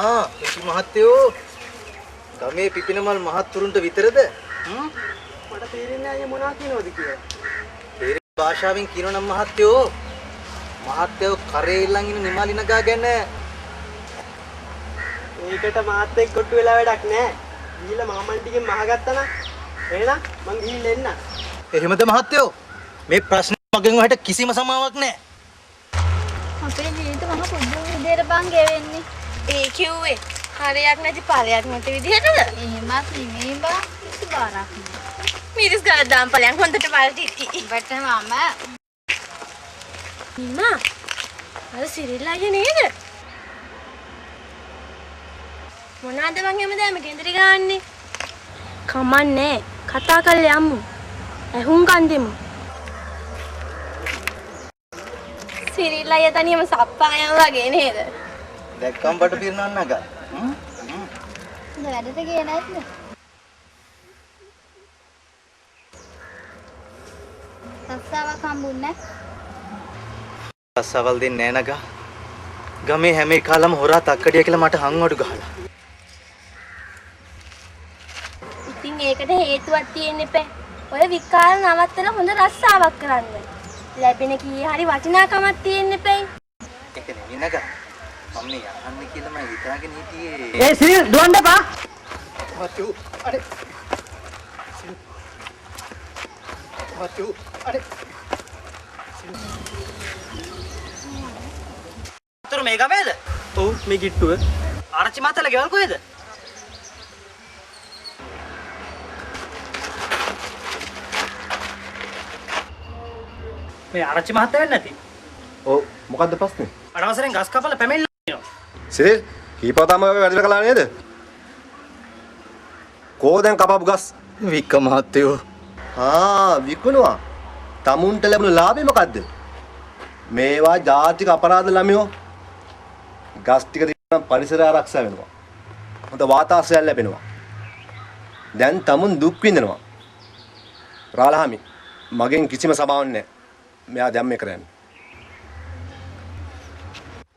පුංචි මහත්තයෝ ගමේ පිපිනමල් මහත්තුරුන්ට විතරද? මට තේරෙන්නේ අයියා මොනවා කියනවද කියලා. තේරෙන භාෂාවෙන් කියනනම් මහත්තයෝ කරේ ඉල්ලන් ඉන්න නිමාලි නගා ගැන. ඒකට මාත් එක්ක කොට්ටු වෙලා වැඩක් නැහැ. ගිහිල්ලා මාමන් ටිකෙන් මහගත්තා නම් එහෙනම් මං ගිහිල්ලා එන්න. එහෙමද මහත්තයෝ? මේ ප්‍රශ්නේ මගෙන් ඔයාලට කිසිම සමාවක් නැහැ. අපේ ජීවිත මහ පොඩි විදියට බං ගෙවෙන්නේ. ඒ කිව්වේ හරියක් නැති ඵලයක් නැති විදිහටද? එහෙමත් නෙමෙයි බං කිසි බාරක් නෑ. මිරිස් ගාලා දාම් ඵලයන් හොඳට බලටිටි. බට මම නිමා අර සිරිල්ලා අයියා නේද? මොනවාද මං හැමදාම ගෙන්දරි ගාන්නේ? කමන්නේ කතා කරලා යමු. ඇහුම්කන් දෙමු. සිරිල්ලා අයියා තනියම සප්පායම වගේ නේද? දැක්කම් බඩ පිරනන්න නගා. වැඩට ගියේ නැද්ද? සස්සාවක් හම්බුන්නේ නැහැ. අස්සවල් දෙන්නේ නැහැ නගා. ගමේ හැම එකලම හොරා තක්කඩිය කියලා මට හංවඩු ගහලා. ඉතින් ඒකට හේතුවක් තියෙන්න එපා. ඔය විකාර නවත්තලා හොඳ රස්සාවක් කරන්න. ලැබෙන කී හරි වටිනාකමක් තියෙන්න එපා. ඒක නෙවෙයි නගා. මම මේ යහන්න කියලා මම හිතාගෙන හිටියේ. ඒ සිරිල් දුවන්න බා. මතු අර මතු අර අතර මේ ගමේද? ඔව් මේ කිට්ටුව. ආරච්චි මාතලා ගෙවල් කොහෙද? මේ ආරච්චි මහත්තයා වෙන්නේ නැති. ඔව් මොකද්ද ප්‍රශ්නේ? අනවසරෙන් ගස් කපලා පැමිණිලා. සිරිල් කීපවතාම ඔය වැඩිලා කළා නේද? කෝ දැන් කපපු ගස්? වික්ක මහත්තයෝ. විකුණුවා. තමුන්ට ලැබුණු ලාභය මොකද්ද? මේවා ජාතික අපරාධ ළමයෝ. ගස් ටික දිනන පරිසරය ආරක්ෂා වෙනවා. හොඳ වාතාශ්‍රය ලැබෙනවා. දැන් තමුන් දුක් විඳිනවා. රාලහාමි මගෙන් කිසිම සමාවක් නැහැ. මෙයා දැන් මේ කරන්නේ.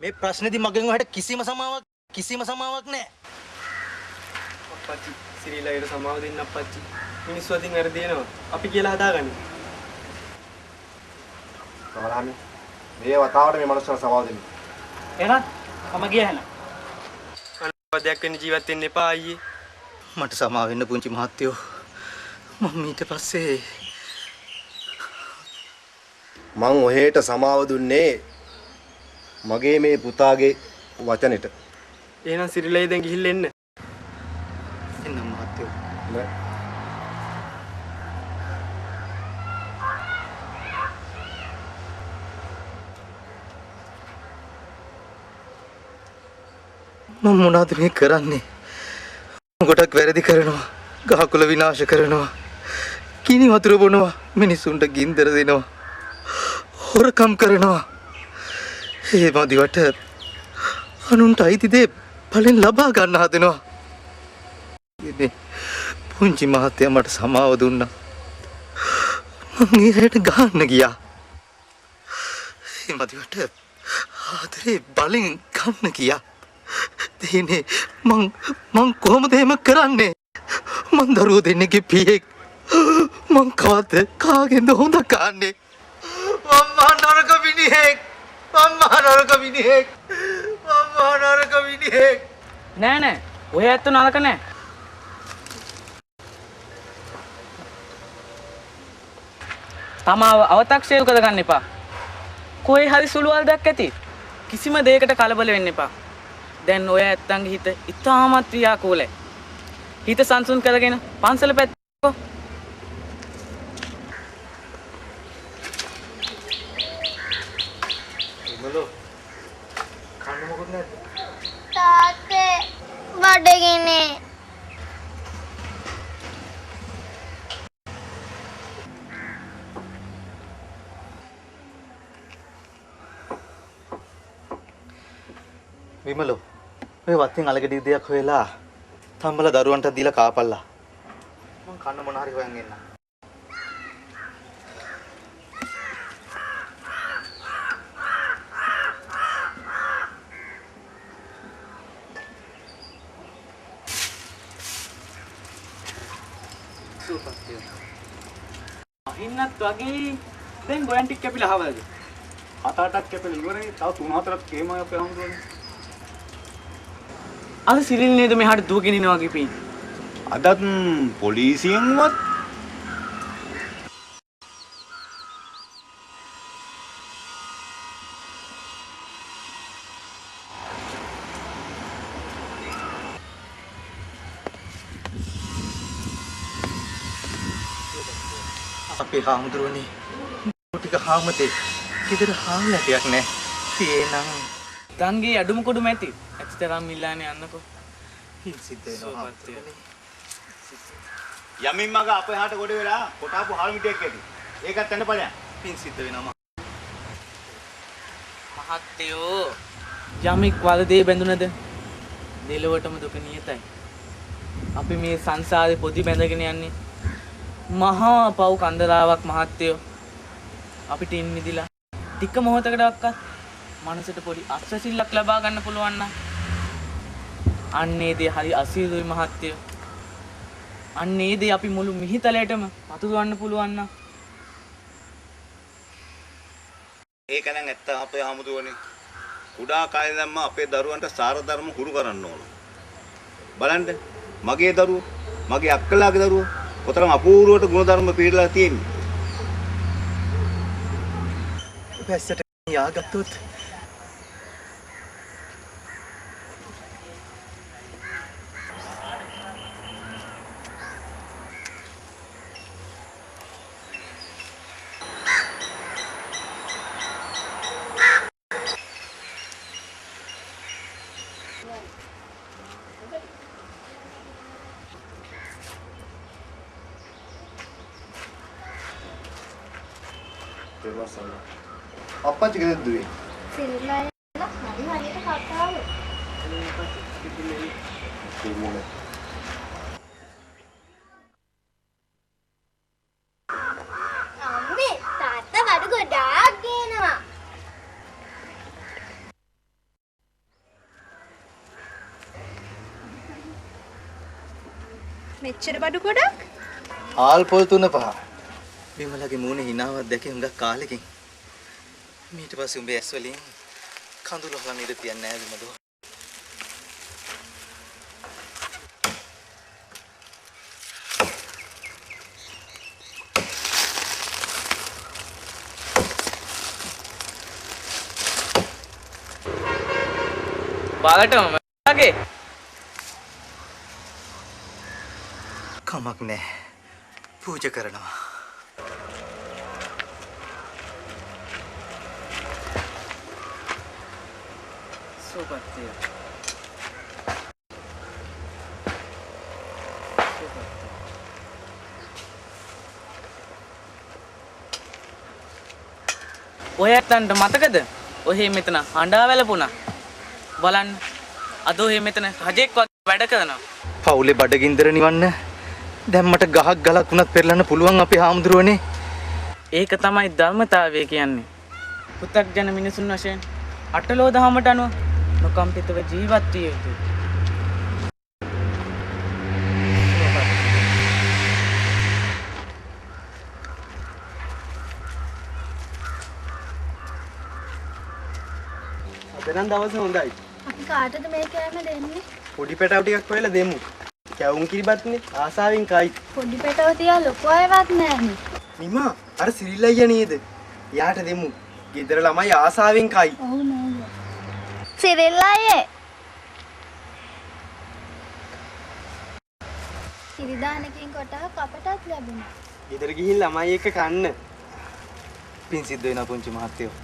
මේ ප්‍රශ්නේදී මගෙන් ඔයාලට කිසිම සමාවක් නැහැ. අප්පච්චි සිරිල්ලාට සමාව දෙන්න අප්පච්චි. මිනිස්සු අතින් වැරදි වෙනවා. අපි කියලා හදාගන්න. රාලහාමි මේ වතාවට මේ මනුස්සයන් සමාව දෙන්න. එහෙනම් මම ගියා එහෙනම්. අනුපදයක් වෙන්න ජීවත් වෙන්න එපා අයියේ. මට සමාව වෙන්න පුංචි මහත්තයෝ. මම ඊට පස්සේ මං ඔහෙට සමාව දුන්නේ මගේ මේ පුතාගේ වචනෙට. එහෙනම් සිරිල්ලයි දැන් ගිහිල්ලා එන්න. එන්න මහත්තයෝ. මම මොනවද මේ කරන්නේ? ගොඩක් වැරදි කරනවා. ගහකොළ විනාශ කරනවා. කිනි වතුර බොනවා. මිනිසුන්ට ගින්දර දෙනවා. හොරකම් කරනවා. ඒ මදිවට අනුන්ට අයිති දේ බලෙන් ලබා ගන්න හදනවා. ඉතින් පුංචි මහත්තයා මට සමාව දුන්නා. මං ඊට ගහන්න ගියා. ඒ මදිවට ආදරේ බලෙන් ගන්න ගියා. දෙන්නේ මං කොහොමද එහෙම කරන්නේ? මං දරුවෝ දෙන්නෙක්ගේ පියෙක්. මං කවද කාගෙන්ද හොඳ කාන්නේ? මම්මා නරක මිනිහෙක්. නෑ නෑ. ඔය ඇත්ත නරක නෑ. තමාව අව탁සේරු කරගන්න එපා. කොහේ හරි සුළුවල් දැක් ඇති. කිසිම දෙයකට කලබල වෙන්න එපා. දැන් ඔය ඇත්තන්ගේ හිත ඉතාමත් ව්‍යාකූලයි. හිත සංසුන් කරගෙන පන්සල පැත්තකෝ. මොලෝ කන්න මොකුත් නැද්ද? තාත්තේ බඩගිනේ. විමලෝ මේ වත්ෙන් අලගඩි දෙයක් හොයලා තම්බලා දරුවන්ට දීලා කාපල්ලා. මං කන්න මොන හරි හොයන් එන්න. බහින්නත් වගේ දැන් ගොයන් ටික කැපිලා ආවද? 7-8ක් කැපෙලා ඉවරයි. තව 3-4ක් කේමයි අපේ හම්දුනේ. අද සිරිල් නේද මෙහාට දුවගෙන ඉනවා වගේ පේන්නේ. අදත් පොලිසියෙන්වත් අපේ හාමුදුරුවනේ ටික හාමතේ කිදර හාමලටයක් නෑ තේනම් ගංගේ අඩුම කොඩුම ඇති. ඇත්තටම මිල්ලානේ යන්නකෝ. හිල් සිද්ධ වෙනවා යමින් මග අපේ හාට ගොඩ වෙලා කොටාපු හාල් මිටියක් ඇති. ඒකත් යන්න ඵලයන්. පින් සිද්ධ වෙනවා මහත්තයෝ යමෙක් වලදේ බැඳුනද දෙලොවටම දුක නියතයි. අපි මේ සංසාරේ පොදි බැඳගෙන යන්නේ මහා පව් කන්දරාවක් මහත්තයෝ. අපිට ඉන් මිදිලා ටික මොහොතකටවත් මනසට පොඩි අස්වැසිල්ලක් ලබා ගන්න පුළුවන් නම් අන්නේ දේ හරි අසීරුයි මහත්තයෝ. අන්නේ දේ අපි මුළු මිහිතලයටම පතුරවන්න පුළුවන් නම් ඒක නම් ඇත්ත අපේ හමුදුවනේ. කුඩා කාලේ දැම්ම අපේ දරුවන්ට සාර ධර්ම හුරු කරන්න ඕන. බලන්න මගේ දරුවෝ, මගේ අක්කලාගේ දරුවෝ කොතරම් අපූර්වට ගුණ ධර්ම පිළිලා තියෙන්නේ. පැස්සට යාගත්තොත් අප්පච්චි කෙනෙක් දුවේ. සිරිල්ලා යලා හරි හරියට කතාව. අම්මේ තාත්තා බඩු ගොඩාක් ගේනවා. මෙච්චර බඩු ගොඩක්? ආල් පොල් 3-5. විමලගේ මූණේ හිනාවක් දැකේ හුඟක් කාලෙකින්. ඊට පස්සේ උඹේ ඇස් වලින් කඳුළු හලන ඉඳ තියන්නේ නැහැ විමලෝ. බාලටම මගේ කමක් නැහැ. පූජා කරනවා. සෝපත්තිය. ඔයයන්ට මතකද? ඔහේ මෙතන හඬා වැළපුණා. බලන්න. අද ඔහේ මෙතන රජෙක් වගේ වැඩ කරනවා. පවුලේ බඩගින්දර නිවන්න දැන් මට ගහක් ගලක් වුණත් පෙරලන්න පුළුවන් අපේ හාමුදුරුවනේ. ඒක තමයි ධර්මතාවය කියන්නේ. පුතග්ජන මිනිසුන් වශයෙන් අටලෝ දහමට අනුව නොකම්පිතව ජීවත් විය යුතුයි. අද නම් දවස හොඳයි. අපි කාටද මේ කෑම දෙන්නේ? පොඩි පැටව ටිකක් හොයලා දෙමු. කැවුම් කිරිබත්නේ ආසාවෙන් කයි. පොඩි පැටව තියා ලොකු අයවත් නැහැනේ. නිමා අර සිරිල් අයියා නේද? යාට දෙමු. ගෙදර ළමයි ආසාවෙන් කයි. ඔව් නේද? සිරිල් අයියේ. කිරිදානකින් කොටක් අපටත් ලැබුණා. ගෙදර ගිහින් ළමයි එක්ක කන්න. පින් සිද්ධ වෙනවා පුංචි මහත්තයෝ.